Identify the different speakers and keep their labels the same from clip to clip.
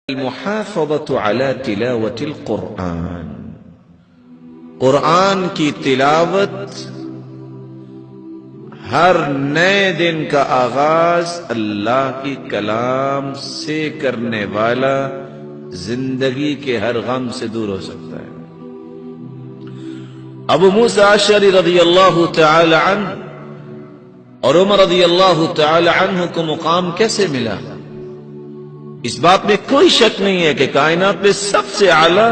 Speaker 1: المحافظة على تلاوة القرآن، قرآن کی تلاوت ہر نئے دن کا آغاز اللہ کی کلام سے کرنے والا زندگی کے ہر غم سے دور ہو سکتا ہے۔ ابو موسیٰ اشعری رضی اللہ تعالی عنہ اور عمر رضی اللہ تعالی عنہ کو مقام کیسے ملا؟ اس بات میں کوئی شک نہیں ہے کہ کائنات میں سب سے اعلیٰ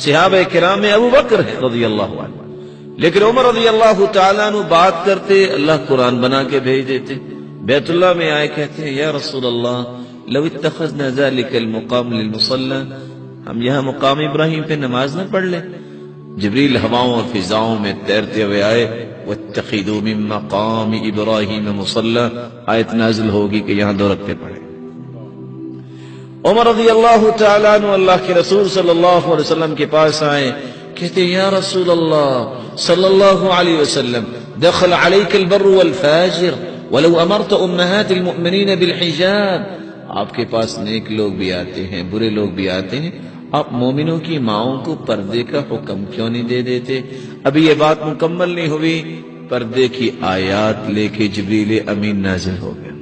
Speaker 1: صحابہ کرام میں ابو بکر ہے رضی اللہ عنہ، لیکن عمر رضی اللہ تعالیٰ عنہ بات کرتے اللہ قرآن بنا کے بھیج دیتے، بیت اللہ میں آئے کہتے ہیں یا رسول اللہ لو اتخذنا ذلك المقام للمصلى، ہم یہاں مقام ابراہیم پہ نماز نہ پڑھ لیں؟ جبریل ہواؤں اور فضاؤں میں تیرتے ہوئے آئے واتخذوا من مقام ابراہیم مصلی، آیت نازل ہوگی کہ یہاں دو رکعتیں پڑھیں۔ عمر رضی اللہ تعالیٰ عنہ اللہ کے رسول صلی اللہ علیہ وسلم کے پاس آئے، کہتے ہیں یا رسول اللہ صلی اللہ علیہ وسلم دخل علیک البر والفاجر ولو امرت امہات المؤمنین بالحجاب، آپ کے پاس نیک لوگ بھی آتے ہیں برے لوگ بھی آتے ہیں، آپ مومنوں کی ماؤں کو پردے کا حکم کیوں نہیں دے دیتے؟ ابھی یہ بات مکمل نہیں ہوئی، پردے کی آیات لے کے جبریل امین نازل ہو گیا۔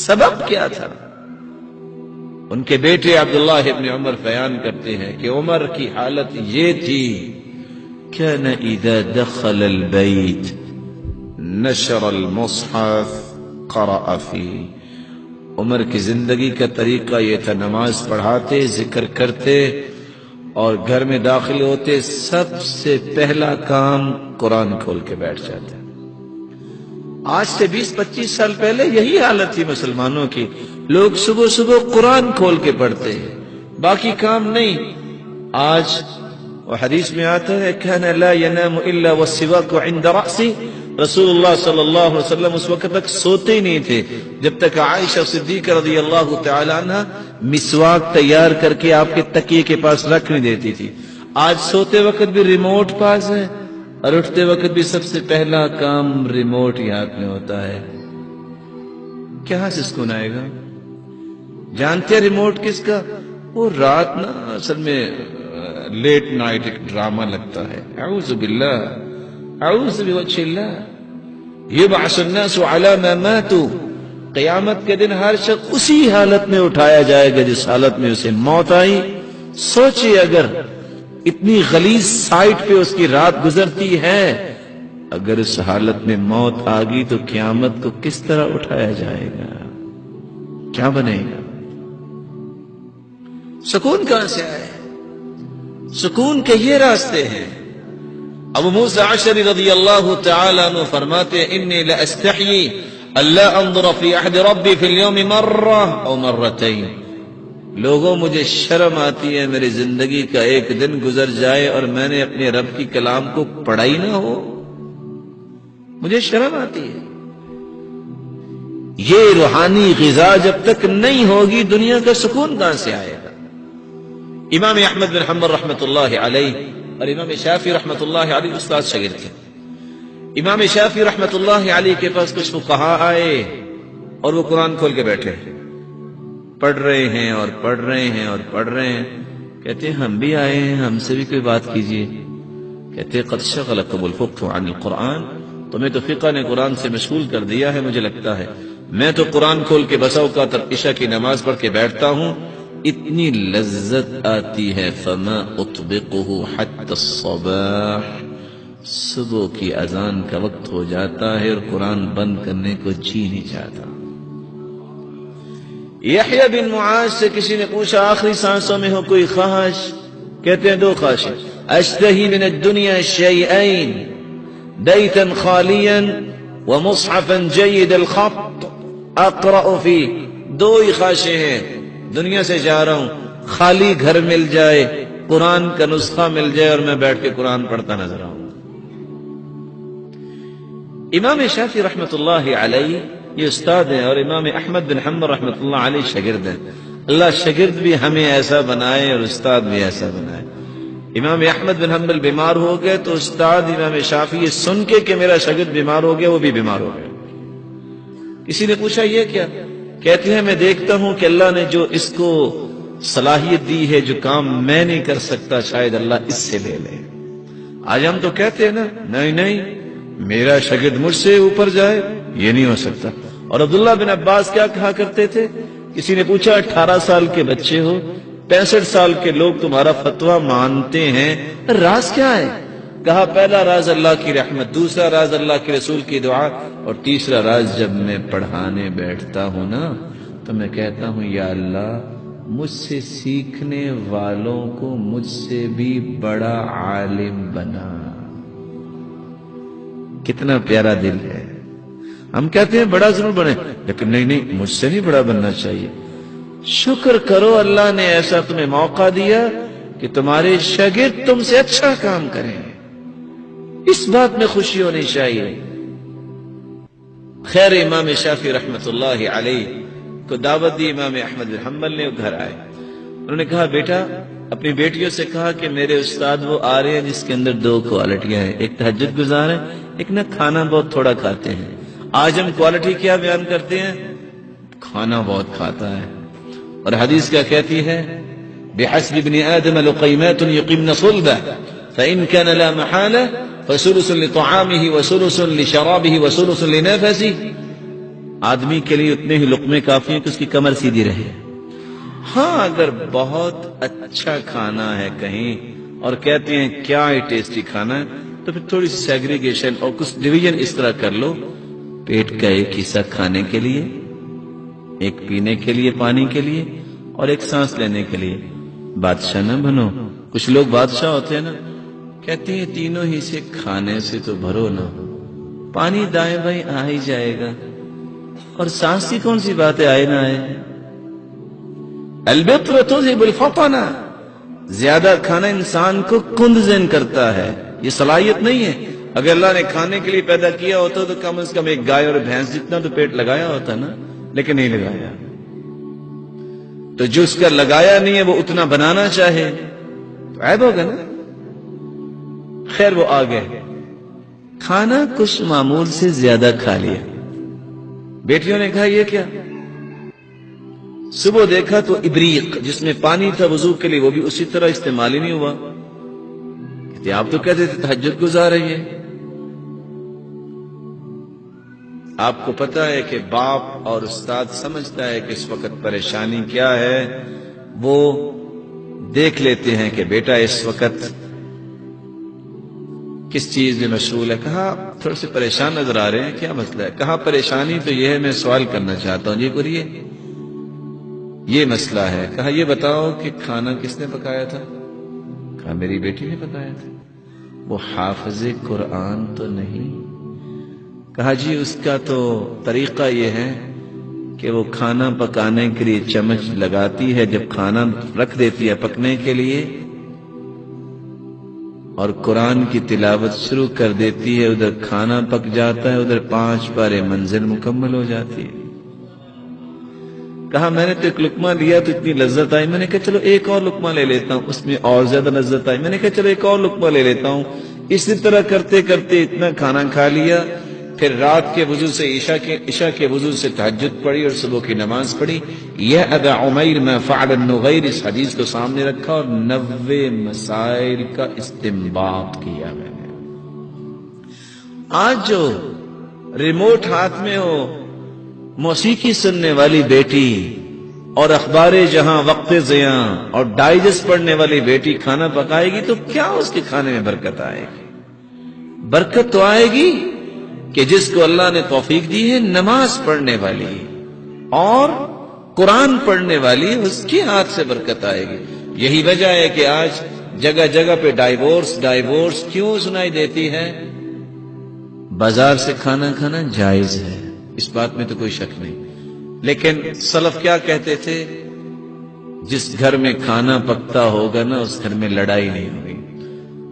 Speaker 1: سبب کیا تھا؟ ان کے بیٹے عبداللہ ابن عمر بیان کرتے ہیں کہ عمر کی حالت یہ تھی كان اذا دخل البيت نشر المصحف قرأ فيه، عمر کی زندگی کا طریقہ یہ تھا نماز پڑھاتے ذکر کرتے اور گھر میں داخل ہوتے سب سے پہلا کام قرآن کھول کے بیٹھ جاتے۔ آج سے 20-25 سال پہلے یہی حالت تھی مسلمانوں کی، لوگ صبح صبح قرآن کھول کے پڑھتے ہیں، باقی کام نہیں۔ آج وہ حدیث میں آتا ہے كان لا ينام الا والسواك عند رأسه، رسول اللہ صلی اللہ علیہ وسلم اس وقت تک سوتے ہی نہیں تھے جب تک عائشہ صدیقہ رضی اللہ تعالی عنہ مسواک تیار کر کے آپ کے تکیے کے پاس رکھ نہیں دیتی تھی۔ آج سوتے وقت بھی ریموٹ پاس ہے اور اٹھتے وقت بھی سب سے پہلا کام ریموٹ ہی ہاتھ میں ہوتا ہے۔ کہاں سے سکون آئے گا؟ جانتے ہیں ریموٹ کس کا؟ وہ رات نا اصل میں لیٹ نائٹ ایک ڈرامہ لگتا ہے۔ اعوذ باللہ اعوذ بوجہ اللہ یبعث الناس علی ما ماتوا، قیامت کے دن ہر شخص اسی حالت میں اٹھایا جائے گا جس حالت میں اسے موت آئی۔ سوچئے اگر اتنی غلیظ سائٹ پہ اس کی رات گزرتی ہے، اگر اس حالت میں موت آ گئی تو قیامت کو کس طرح اٹھایا جائے گا؟ کیا بنے گا؟ سکون کہاں سے آئے؟ سکون کے یہ راستے ہیں۔ ابو موسیٰ اشعری رضی اللہ تعالی عنہ فرماتے ہیں انی لاستحیی الا انظر فی عہد ربی فی اليوم مرہ او مرتین، لوگوں مجھے شرم آتی ہے میری زندگی کا ایک دن گزر جائے اور میں نے اپنے رب کی کلام کو پڑھا ہی نہ ہو، مجھے شرم آتی ہے۔ یہ روحانی غذا جب تک نہیں ہوگی دنیا کا سکون کہاں سے آئے گا؟ امام احمد بن حنبل رحمۃ اللہ علیہ اور امام شافعی رحمۃ اللہ علیہ استاد شاگرد تھے۔ امام شافعی رحمۃ اللہ علیہ کے پاس کچھ فقہاء آئے اور وہ قرآن کھول کے بیٹھے، پڑھ رہے ہیں اور پڑھ رہے ہیں اور پڑھ رہے ہیں، کہتے ہیں ہم بھی آئے ہیں، ہم سے بھی کوئی بات کیجیے۔ کہتے قد شغلکم الفقہ عن القرآن، تمہیں تو فقہ نے قرآن سے مشغول کر دیا ہے مجھے لگتا ہے، میں تو قرآن کھول کے بسا اوقات عشاء کی نماز پڑھ کے بیٹھتا ہوں، اتنی لذت آتی ہے فما اطبقہ حتی الصباح، صبح کی اذان کا وقت ہو جاتا ہے اور قرآن بند کرنے کو جی نہیں چاہتا۔ یحییٰ بن معاذ سے کسی نے پوچھا آخری سانسوں میں ہو کوئی خواہش؟ کہتے ہیں دو خواہشیں، اشتہی من الدنیا شیئین بیتا خالیا ومصحفا جید الخط اقرأ فی، دو ہی خواہشیں ہیں، دنیا سے جا رہا ہوں خالی گھر مل جائے، قرآن کا نسخہ مل جائے اور میں بیٹھ کے قرآن پڑھتا نظر آؤں۔ امام شافعی رحمۃ اللہ علیہ یہ استاد ہیں اور امام احمد بن حنبل رحمۃ اللہ علیہ شاگرد ہیں۔ اللہ شاگرد بھی ہمیں ایسا بنائے اور استاد بھی ایسا بنائے۔ امام احمد بن حنبل بیمار ہو گئے تو استاد امام شافعی سن کے کہ میرا شاگرد بیمار ہو گیا وہ بھی بیمار ہو گیا۔ کسی نے پوچھا یہ کیا؟ کہتی ہیں میں دیکھتا ہوں کہ اللہ نے جو اس کو صلاحیت دی ہے، جو کام میں نہیں کر سکتا شاید اللہ اس سے لے لے۔ آج ہم تو کہتے ہیں نا نہیں نہیں میرا شاگرد مجھ سے اوپر جائے، یہ نہیں ہو سکتا۔ اور عبداللہ بن عباس کیا کہا کرتے تھے؟ کسی نے پوچھا 18 سال کے بچے ہو، 65 سال کے لوگ تمہارا فتویٰ مانتے ہیں، راز کیا ہے؟ کہا پہلا راز اللہ کی رحمت، دوسرا راز اللہ کے رسول کی دعا، اور تیسرا راز جب میں پڑھانے بیٹھتا ہوں نا تو میں کہتا ہوں یا اللہ مجھ سے سیکھنے والوں کو مجھ سے بھی بڑا عالم بنا۔ کتنا پیارا دل ہے۔ ہم کہتے ہیں بڑا ضرور بنے، لیکن نہیں مجھ سے نہیں بڑا بننا چاہیے۔ شکر کرو اللہ نے ایسا تمہیں موقع دیا کہ تمہارے شاگرد تم سے اچھا کام کریں، اس بات میں خوشی ہونی چاہیے۔ خیر امام شافعی رحمت اللہ علیہ کو دعوت دی امام احمد بن حنبل نے، گھر آئے۔ انہوں نے کہا بیٹا، اپنی بیٹیوں سے کہا کہ میرے استاد وہ آ رہے ہیں جس کے اندر 2 کوالٹیاں ہیں، ایک تہجد گزار ہے، ایک نہ کھانا بہت تھوڑا کھاتے ہیں۔ آج ہم کوالٹی کیا بیان کرتے ہیں؟ کھانا بہت کھاتا ہے۔ اور حدیث کیا کہتی ہے؟ بحسب ابن آدم لقیمات یقمن صلبہ فإن كان لا محالہ فثلث لطعامه وثلث لشرابه وثلث لنفسه۔ آدمی کے لیے اتنے ہی لقمے کافی ہیں کہ اس کی کمر سیدھی رہے۔ ہاں اگر بہت اچھا کھانا ہے کہیں اور کہتے ہیں کیا ہی ٹیسٹی کھانا ہے، تو پھر تھوڑی سی سیگریگیشن اور کچھ ڈویژن اس طرح کر لو، پیٹ کا ایک حصہ کھانے کے لیے، ایک پینے کے لیے پانی کے لیے، اور ایک سانس لینے کے لیے۔ بادشاہ نہ بنو۔ کچھ لوگ بادشاہ ہوتے ہیں نا، کہتے ہیں تینوں ہی سے کھانے سے تو بھرو نا، پانی دائیں بائیں آ ہی جائے گا، اور سانس کی کون سی بات ہے آئے نہ آئے۔ البتر تذهب الفطن، زیادہ کھانا انسان کو کند ذہن کرتا ہے، یہ صلاحیت نہیں ہے۔ اگر اللہ نے کھانے کے لیے پیدا کیا ہوتا تو کم از کم ایک گائے اور بھینس جتنا تو پیٹ لگایا ہوتا نا، لیکن نہیں لگایا۔ تو جو اس کا لگایا نہیں ہے وہ اتنا بنانا چاہے تو عیب ہوگا نا۔ خیر وہ آ گئے، کھانا کچھ معمول سے زیادہ کھا لیا۔ بیٹیوں نے کہا یہ کیا؟ صبح دیکھا تو ابریق جس میں پانی تھا وضو کے لیے وہ بھی اسی طرح استعمال ہی نہیں ہوا۔ کہتے آپ تو کہتے تھے تہجد گزار رہی ہے۔ آپ کو پتا ہے کہ باپ اور استاد سمجھتا ہے کہ اس وقت پریشانی کیا ہے، وہ دیکھ لیتے ہیں کہ بیٹا اس وقت کس چیز میں مشغول ہے۔ کہا تھوڑے سے پریشان نظر آ رہے ہیں، کیا مسئلہ ہے؟ کہا پریشانی تو یہ ہے، میں سوال کرنا چاہتا ہوں جی کریے، یہ مسئلہ ہے۔ کہا یہ بتاؤ کہ کھانا کس نے پکایا تھا؟ کہا میری بیٹی نے پکایا تھا۔ وہ حافظ قرآن تو نہیں؟ کہا جی اس کا تو طریقہ یہ ہے کہ وہ کھانا پکانے کے لیے چمچ لگاتی ہے، جب کھانا رکھ دیتی ہے پکنے کے لیے اور قرآن کی تلاوت شروع کر دیتی ہے، ادھر کھانا پک جاتا ہے، ادھر 5 پارے منزل مکمل ہو جاتی ہے۔ کہا میں نے تو ایک لقمہ لیا تو اتنی لذت آئی، میں نے کہا چلو ایک اور لقمہ لے لیتا ہوں، اس میں اور زیادہ لذت آئی، میں نے کہا چلو ایک اور لقمہ لے لیتا ہوں۔ اسی طرح کرتے کرتے اتنا کھانا کھا لیا، پھر رات کے وضو سے عشاء کے وضو سے تہجد پڑھی اور صبح کی نماز پڑھی۔ یہ ابا عمیر ما فعل النغیر، اس حدیث کو سامنے رکھا اور 90 مسائل کا استنباط کیا میں نے۔ آج جو ریموٹ ہاتھ میں ہو، موسیقی سننے والی بیٹی اور اخبار جہاں وقت ضیاء اور ڈائجسٹ پڑھنے والی بیٹی کھانا پکائے گی تو کیا اس کے کھانے میں برکت آئے گی؟ برکت تو آئے گی کہ جس کو اللہ نے توفیق دی ہے نماز پڑھنے والی اور قرآن پڑھنے والی، اس کے ہاتھ سے برکت آئے گی۔ یہی وجہ ہے کہ آج جگہ جگہ پہ ڈائیورس کیوں سنائی دیتی ہے؟ بازار سے کھانا کھانا جائز ہے، اس بات میں تو کوئی شک نہیں، لیکن سلف کیا کہتے تھے؟ جس گھر میں کھانا پکتا ہوگا نا اس گھر میں لڑائی نہیں ہوگی۔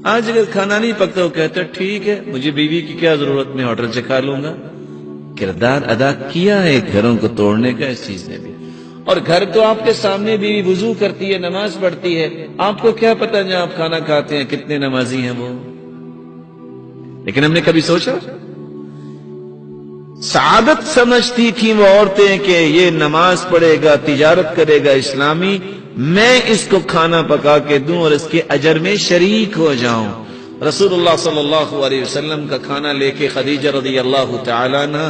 Speaker 1: آج اگر کھانا نہیں پکتا وہ کہتا ہے ٹھیک ہے مجھے بیوی کی کیا ضرورت، میں ہوٹل سے کھا لوں گا۔ کردار ادا کیا ہے گھروں کو توڑنے کا اس چیز نے بھی۔ اور گھر تو آپ کے سامنے بیوی وضو کرتی ہے، نماز پڑھتی ہے، آپ کو کیا پتا جہاں آپ کھانا کھاتے ہیں کتنے نمازی ہیں وہ؟ لیکن ہم نے کبھی سوچا سعادت سمجھتی تھی وہ عورتیں کہ یہ نماز پڑھے گا، تجارت کرے گا اسلامی، میں اس کو کھانا پکا کے دوں اور اس کے اجر میں شریک ہو جاؤں۔ رسول اللہ صلی اللہ علیہ وسلم کا کھانا لے کے خدیجہ رضی اللہ تعالیٰ عنہ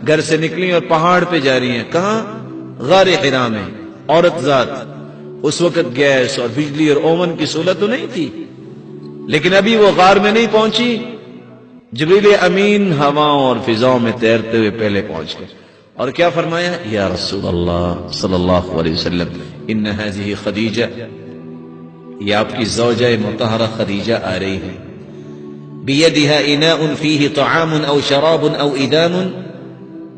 Speaker 1: گھر سے نکلی اور پہاڑ پہ جا رہی ہیں۔ کہاں؟ غار حرا میں۔ عورت ذات، اس وقت گیس اور بجلی اور اوون کی سہولت تو نہیں تھی، لیکن ابھی وہ غار میں نہیں پہنچی، جبریل امین ہواؤں اور فضاؤں میں تیرتے ہوئے پہلے پہنچ گئے اور کیا فرمایا؟ یا رسول اللہ صلی اللہ علیہ وسلم ان هذه خدیجہ، یہ آپ کی زوجہ مطہرہ خدیجہ آ رہی ہے، بیدها اناء فیہ طعام او شراب او ادام،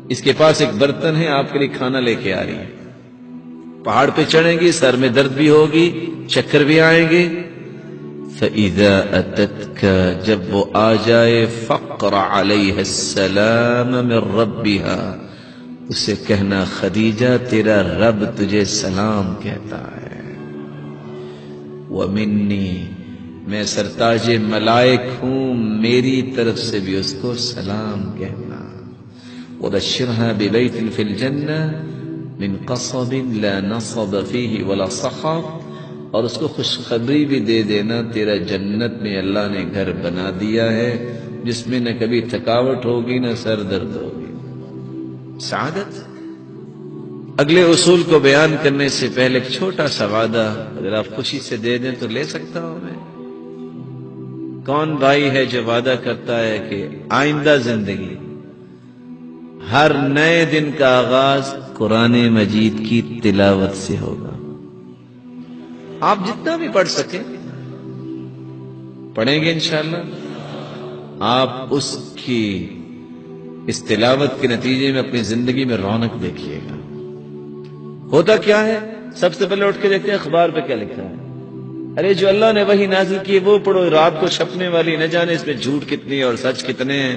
Speaker 1: اس کے پاس ایک برتن ہے، آپ کے لیے کھانا لے کے آ رہی ہے۔ پہاڑ پہ چڑھیں گی، سر میں درد بھی ہوگی، چکر بھی آئیں گے۔ فَإِذَا أَتَتْكَ، جب وہ آ جائے، فَقْرَ عَلَيْهَا السَّلَامَ مِن رَبِّهَا، اسے کہنا خدیجہ تیرا رب تجھے سلام کہتا ہے، وَمِنِّي، میں سرتاج ملائک ہوں، میری طرف سے بھی اس کو سلام کہنا۔ وَبَشِّرْهَا بِبَيْتٍ فِي الْجَنَّةِ مِن قَصَبٍ لَا نَصَبَ فِيهِ وَلَا صَخَبٍ، اور اس کو خوشخبری بھی دے دینا تیرا جنت میں اللہ نے گھر بنا دیا ہے جس میں نہ کبھی تھکاوٹ ہوگی نہ سر درد ہوگی۔ سعادت۔ اگلے اصول کو بیان کرنے سے پہلے ایک چھوٹا سا وعدہ اگر آپ خوشی سے دے دیں تو لے سکتا ہوں میں۔ کون بھائی ہے جو وعدہ کرتا ہے کہ آئندہ زندگی ہر نئے دن کا آغاز قرآن مجید کی تلاوت سے ہوگا؟ آپ جتنا بھی پڑھ سکیں پڑھیں گے انشاءاللہ۔ آپ اس کی اس تلاوت کے نتیجے میں اپنی زندگی میں رونق دیکھیے گا۔ ہوتا کیا ہے؟ سب سے پہلے اٹھ کے دیکھتے ہیں اخبار پہ کیا لکھا ہے۔ ارے جو اللہ نے وحی نازل کی ہے وہ پڑھو، رات کو چھپنے والی نہ جانے اس میں جھوٹ کتنی اور سچ کتنے ہیں،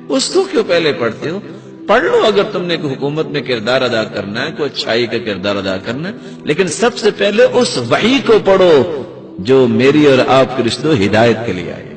Speaker 1: اس کو کیوں پہلے پڑھتے ہو؟ پڑھ لو اگر تم نے کوئی حکومت میں کردار ادا کرنا ہے، کوئی اچھائی کا کردار ادا کرنا ہے، لیکن سب سے پہلے اس وحی کو پڑھو جو میری اور آپ کے رشتوں ہدایت کے لیے آئے۔